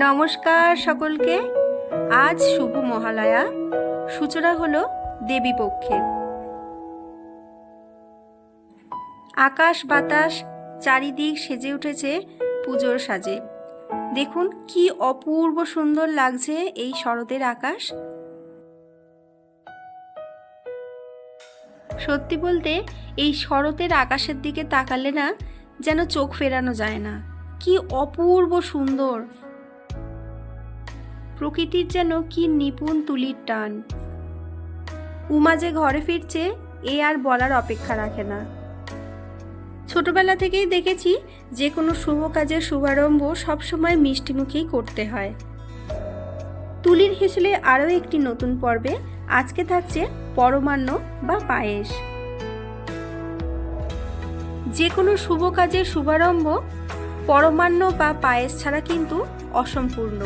নমস্কার সকলকে। আজ শুভ মহালয়া, সূচনা হলো দেবী পক্ষের। আকাশ বাতাস চারিদিক সেজে উঠেছে পুজোর সাজে। দেখুন কি অপূর্ব সুন্দর লাগছে এই শরতের আকাশ। সত্যি বলতে এই শরতের আকাশের দিকে তাকালে না যেন চোখ ফেরানো যায় না। কি অপূর্ব সুন্দর, প্রকৃতির যেন কি নিপুণ তুলির টান। উমা যে ঘরে ফিরছে এ আর বলার অপেক্ষা রাখে না। ছোটবেলা থেকেই দেখেছি যে কোনো শুভ কাজের শুভারম্ভ সবসময় মিষ্টি মুখেই করতে হয়। তুলির হেসেলে আরও একটি নতুন পর্বে আজকে থাকছে পরমান্ন বা পায়েস। যে কোনো শুভ কাজের শুভারম্ভ পরমান্ন বা পায়েস ছাড়া কিন্তু অসম্পূর্ণ।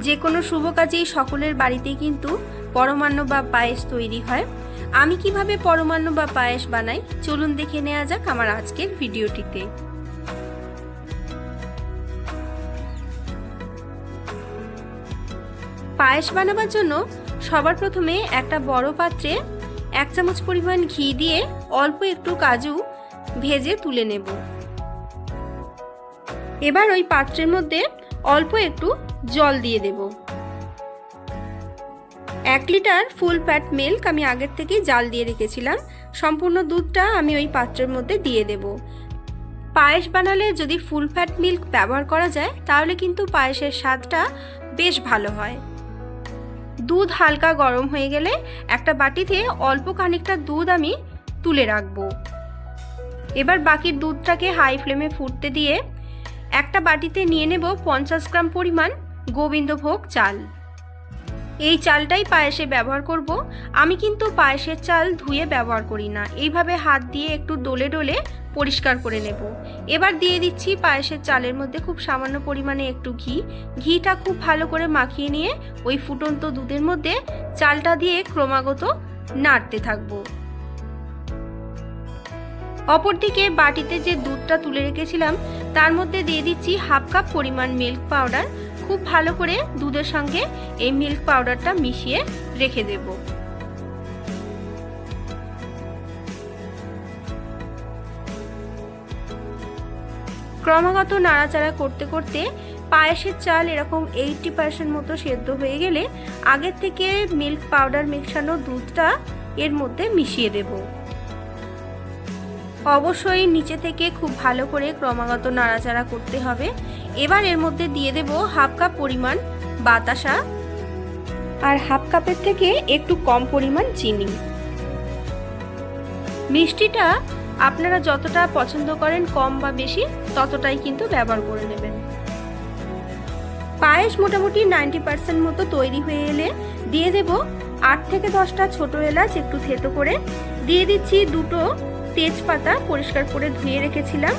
যে কোনো শুভ কাজেই সকলের বাড়িতেই কিন্তু পরমান্ন বা পায়েস তৈরি হয়। আমি কিভাবে পরমান্ন বা পায়েস বানাই চলুন দেখে নেওয়া যাক আমার আজকের ভিডিওটিতে। পায়েস বানাবার জন্য সবার প্রথমে একটা বড় পাত্রে 1 চামচ পরিমাণ ঘি দিয়ে অল্প একটু কাজু ভেজে তুলে নেব। এবার ওই পাত্রের মধ্যে অল্প একটু জল দিয়ে দেব। 1 লিটার ফুল ফ্যাট মিল্ক আমি আগের থেকেই জাল দিয়ে রেখেছিলাম। সম্পূর্ণ দুধটা আমি ওই পাত্রের মধ্যে দিয়ে দেব। পায়েস বানালে যদি ফুল ফ্যাট মিল্ক ব্যবহার করা যায় তাহলে কিন্তু পায়েসের স্বাদটা বেশ ভালো হয়। দুধ হালকা গরম হয়ে গেলে একটা বাটিতে অল্প খানিকটা দুধ আমি তুলে রাখবো। এবার বাকি দুধটাকে হাই ফ্লেমে ফুটতে দিয়ে একটা বাটিতে নিয়ে নেব 50 গ্রাম পরিমাণ গোবিন্দভোগ চাল। এই চালটাই পায়েসে ব্যবহার করব। আমি কিন্তু পায়েসের চাল ধুয়ে ব্যবহার করি না, এইভাবে হাত দিয়ে একটু ডলে ডলে পরিষ্কার করে নেব। এবার দিয়ে দিচ্ছি পায়েসের চালের মধ্যে খুব সামান্য পরিমাণে একটু ঘি। ঘিটা খুব ভালো করে মাখিয়ে নিয়ে ওই ফুটন্ত দুধের মধ্যে চালটা দিয়ে ক্রমাগত নাড়তে থাকবো। অপরদিকে বাটিতে যে দুধটা তুলে রেখেছিলাম তার মধ্যে দিয়ে দিচ্ছি 1/2 কাপ পরিমাণ মিল্ক পাউডার। খুব ভালো করে দুধের সঙ্গে এই মিল্ক পাউডারটা মিশিয়ে রেখে দেব। ক্রমাগত নাড়াচাড়া করতে করতে পায়েসের চাল এরকম 80% মতো সেদ্ধ হয়ে গেলে আগের থেকে মিল্ক পাউডার মেশানো দুধটা এর মধ্যে মিশিয়ে দেব। অবশ্যই নিচে থেকে খুব ভালো করে ক্রমাগত নাড়াচাড়া করতে হবে। এবার এর মধ্যে দিয়ে দেব 1/2 কাপ পরিমাণ বাতাসা আর 1/2 কাপের থেকে একটু কম পরিমাণ চিনি। মিষ্টিটা আপনারা যতটা পছন্দ করেন কম বা বেশি ততটাই কিন্তু ব্যবহার করে নেবেন। পায়েস মোটামুটি 90% মতো তৈরি হয়ে এলে দিয়ে দেব 8 থেকে 10টা ছোট এলাচ একটু থেতো করে। দিয়ে দিচ্ছি 2টো তেজপাতা পরিষ্কার করে ধুয়ে রেখেছিলাম।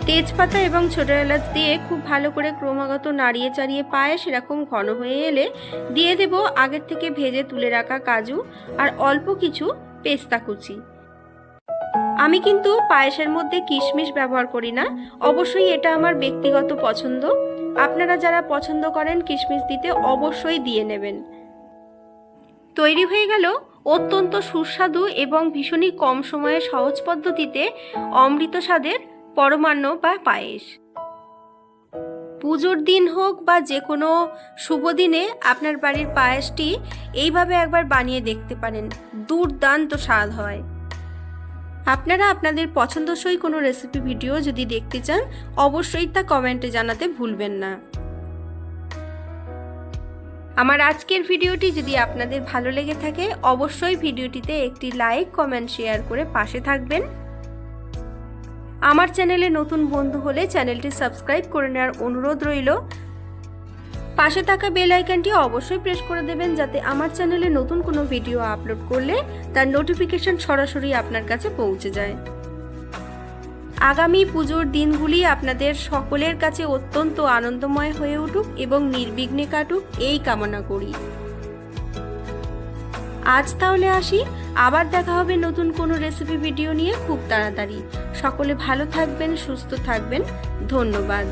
তেজপাতা এবং ছোট এলাচ দিয়ে খুব ভালো করে ক্রমাগত নাড়িয়ে চাড়িয়ে পায়েস এরকম ঘন হয়ে এলে দিয়ে দেব আগের থেকে ভেজে তুলে রাখা কাজু আর অল্প কিছু পেস্তা কুচি। আমি কিন্তু পায়েসের মধ্যে কিশমিশ ব্যবহার করি না, অবশ্যই এটা আমার ব্যক্তিগত পছন্দ। আপনারা যারা পছন্দ করেন কিশমিশ দিতে অবশ্যই দিয়ে নেবেন। তৈরি হয়ে গেল অত্যন্ত সুস্বাদু এবং ভীষণই কম সময়ে সহজ পদ্ধতিতে অমৃত স্বাদের পরমান্ন বা পায়েস। পুজোর দিন হোক বা যে কোনো শুভ দিনে আপনার বাড়ির পায়েসটি এইভাবে একবার বানিয়ে দেখতে পারেন, দুর্দান্ত স্বাদ হয়। আপনারা আপনাদের পছন্দসই কোনো রেসিপি ভিডিও যদি দেখতে চান অবশ্যই তা কমেন্টে জানাতে ভুলবেন না। আমার আজকের ভিডিওটি যদি আপনাদের ভালো লেগে থাকে অবশ্যই ভিডিওটিতে একটি লাইক কমেন্ট শেয়ার করে পাশে থাকবেন। আমার চ্যানেলে নতুন বন্ধু হলে চ্যানেলটি সাবস্ক্রাইব করে নেওয়ার অনুরোধ রইল। পাশে থাকা বেল আইকনটি অবশ্যই প্রেস করে দেবেন যাতে আমার চ্যানেলে নতুন কোনো ভিডিও আপলোড করলে তার নোটিফিকেশন সরাসরি আপনার কাছে পৌঁছে যায়। আগামী পুজোর দিনগুলি আপনাদের সকলের কাছে অত্যন্ত আনন্দময় হয়ে উঠুক এবং নির্বিঘ্নে কাটুক এই কামনা করি। আজ তাহলে আসি, আবার দেখা হবে নতুন কোনো রেসিপি ভিডিও নিয়ে খুব তাড়াতাড়ি। সকলে ভালো থাকবেন, সুস্থ থাকবেন। ধন্যবাদ।